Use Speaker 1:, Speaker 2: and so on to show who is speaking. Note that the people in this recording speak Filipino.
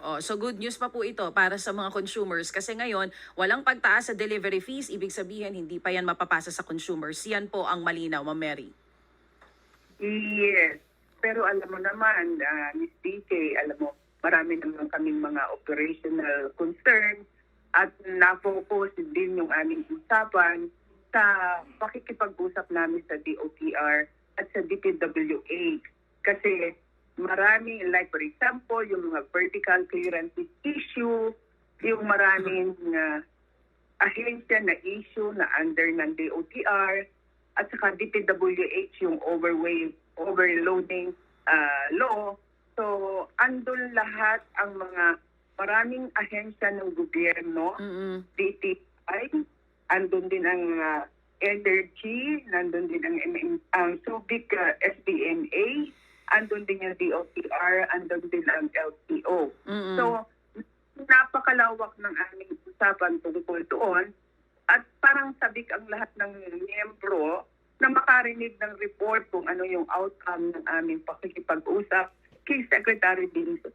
Speaker 1: Oh, so good news pa po ito para sa mga consumers kasi ngayon walang pagtaas sa delivery fees, ibig sabihin hindi pa yan mapapasa sa consumers. Yan po ang malinaw, Ma'am Mary.
Speaker 2: Yes. Pero alam mo naman, Ms. DJ, alam mo, marami naman kaming mga operational concerns at na-focus din yung aming usapan sa pakikipag-usap namin sa DOTR at sa DPWH. Kasi marami, like for example, yung mga vertical clearances issue, yung maraming ahensya na issue na under ng DOTR, at saka DPWH yung overloading law. So, andun lahat ang mga maraming ahensya ng gobyerno, DTI, andun din ang energy, nandun din ang Subic SBMA, andun din yung DOTR, andun din ang LTO. So, napakalawak ng aming usapan tungkol doon. At parang sabik ang lahat ng miyembro na makarinig ng report kung ano yung outcome ng aming pakikipag-usap kay Secretary Dingson.